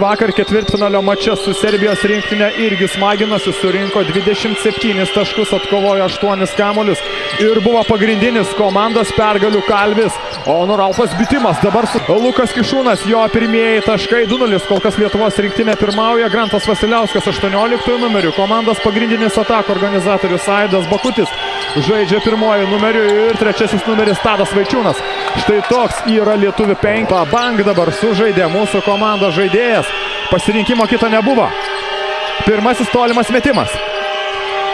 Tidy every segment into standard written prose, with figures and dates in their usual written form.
vakar ketvirtfinalio mače su Serbijos rinktinė irgi smaginosi, surinko 27 taškus, atkovojo 8 kamuolius ir buvo pagrindinis komandos pergalių kalvis. Onur Alpas bitimas, dabar su Lukas Kišūnas, jo pirmieji taškai 2-0, kol kas Lietuvos rinktinė pirmauja. Grantas Vasiliauskas 18 numeriu, komandos pagrindinis atako organizatorius Aidas Bakutis žaidžia pirmoju numeriu ir trečiasis numeris Tadas Vaičiūnas. Štai toks yra lietuvių 5. Bang dabar sužaidė mūsų komandos žaidėjas. Pasirinkimo kito nebuvo. Pirmasis tolimas metimas.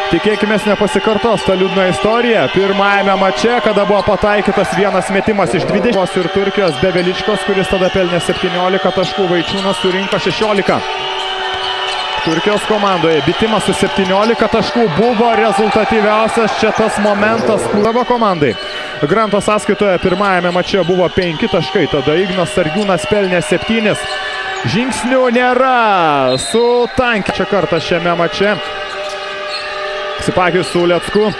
Tikėkimės nepasikartos ta liūdna istorija. Pirmajame mače, kada buvo pataikytas vienas metimas iš 20 ir Turkijos be Veličkos, kuris tada pelnė 17 taškų, Vaičiūnas surinko 16. Turkijos komandoje bitimas su 17 taškų buvo rezultatyviausias čia tas momentas savo komandai. Granto sąskaitoje pirmajame mače buvo 5 taškai, tada Ignas Sargiūnas pelnė 7. Žingsnių nėra su Tankiu čia kartą šiame mače. Sipakis su Lecku.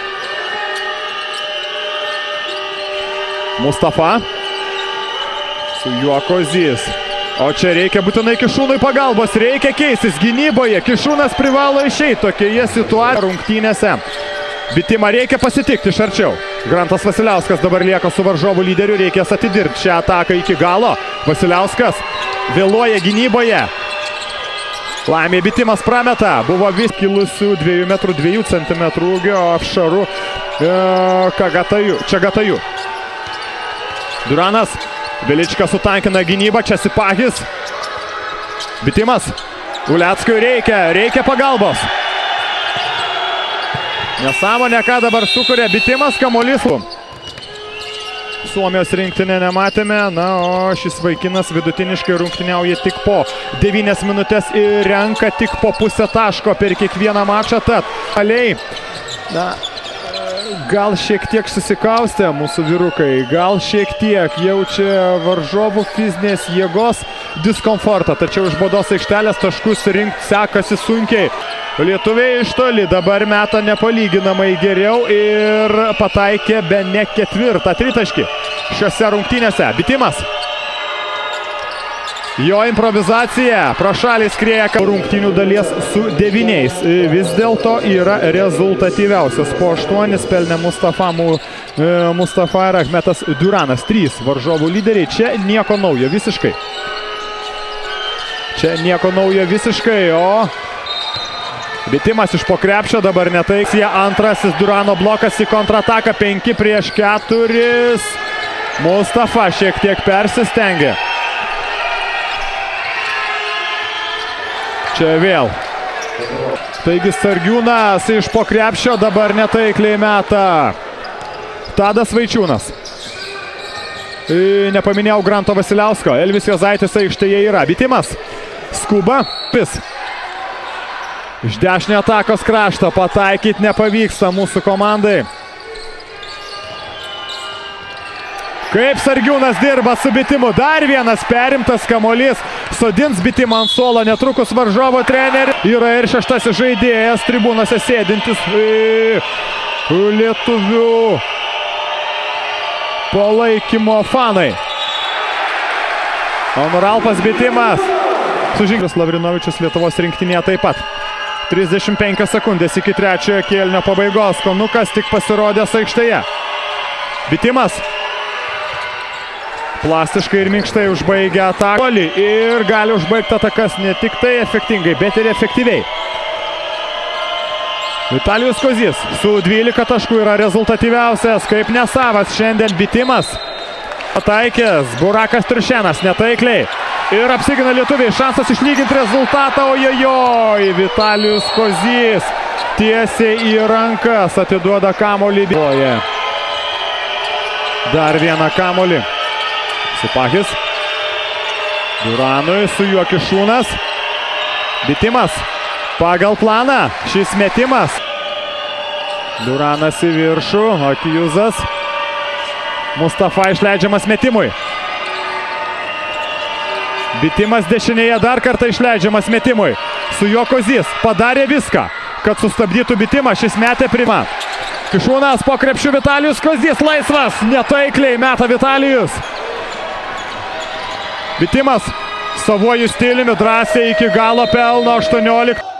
Mustafa. Su juo Kozys. O čia reikia būtinai Kišūnui pagalbos, reikia keistis gynyboje. Kišūnas privalo išeiti tokioje situacijoje rungtynėse. Bitimą reikia pasitikti iš arčiau. Grantas Vasiliauskas dabar lieka su varžovų lyderiu, reikės atidirbti šią ataką iki galo. Vasiliauskas vėluoja gynyboje. Laimė bitimas prameta, buvo vis kilusių 2 cm ūgio apšarų Čagataju. Duranas, Velička sutankina gynybą, čia Sipakis. Bitimas, Uleckui reikia pagalbos. Nesąmonė, ką dabar sukuria bitimas, kamuolys. Suomijos rinktinė nematėme, na, o šis vaikinas vidutiniškai rungtyniauja tik po 9 minutės ir renka tik po pusę taško per kiekvieną mačą. Tad, na, gal šiek tiek susikaustė mūsų vyrukai, gal šiek tiek jaučia varžovų fizinės jėgos diskomfortą, tačiau iš baudos aikštelės taškus rinkti sekasi sunkiai. Lietuviai iš toli dabar meta nepalyginamai geriau ir pataikė bene 4 tritaškį šiose rungtynėse. Bitimas. Jo improvizacija pro šalį skrieja rungtynių dalies su 9. Vis dėlto yra rezultatyviausias. Po 8 pelnė Mustafa ir Ahmetas Duranas. 3 varžovų lyderiai. Čia nieko naujo visiškai. O bitimas iš po krepšio, dabar netaiksia. Antrasis Durano blokas į kontrataką. 5 prieš 4. Mustafa šiek tiek persistengė. Čia vėl. Taigi Sargiūnas iš po krepšio dabar netaikliai meta. Tadas Vaičiūnas. Nepaminėjau Granto Vasiliausko. Elvis Juozaitis aikštėje yra. Bitimas. Skuba. Iš dešinio atakos krašto pataikyti nepavyksta mūsų komandai. Kaip Sargiūnas dirba su bitimu. Dar vienas perimtas kamuolys. Sodins bitimą ant suolo. Netrukus varžovo treneri. Yra ir 6 žaidėjas tribūnose sėdintis. Lietuvių palaikymo fanai. Onur Alpas bitimas. Sužingras Lavrinovičius Lietuvos rinktinėje taip pat. 35 sekundės iki trečiojo kėlinio pabaigos. Konukas tik pasirodęs aikštėje. Bitimas. Plastiškai ir minkštai užbaigia ataką. Ir gali užbaigti atakas ne tik tai efektingai, bet ir efektyviai. Vitalijus Kozys su 12 taškų yra rezultatyviausias. Kaip nesavas šiandien bitimas. Pataikęs Burakas Triušenas netaikliai. Ir apsigina lietuviai. Šansas išlyginti rezultatą. Ojojoj. Vitalijus Kozys tiesiai į rankas atiduoda kamuolį. Dar vieną kamuolį. Sipakis. Duranui su juo Kišūnas. Bitimas. Pagal planą. Šis metimas. Duranas į viršų. Akijuzas. Mustafa išleidžiamas metimui. Bitimas dešinėje dar kartą išleidžiamas metimui. Su juo Kozys padarė viską, kad sustabdytų bitimą. Šis metė pirmą. Kišūnas po krepšiu. Vitalijus Kozys laisvas. Netaikliai meta Vitalijus. Bitimas Savuoju stiliumi drąsiai iki galo pelno 18.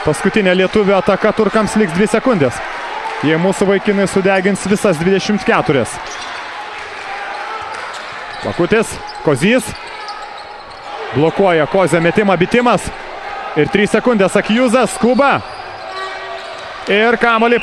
Paskutinė lietuvio ataka turkams liks 2 sekundės. Jei mūsų vaikinai sudegins visas 24. Bakutis, Kozys. Blokuoja Kozio metimą, bitimas. Ir 3 sekundės, Akjuzas skuba. Ir kamuolį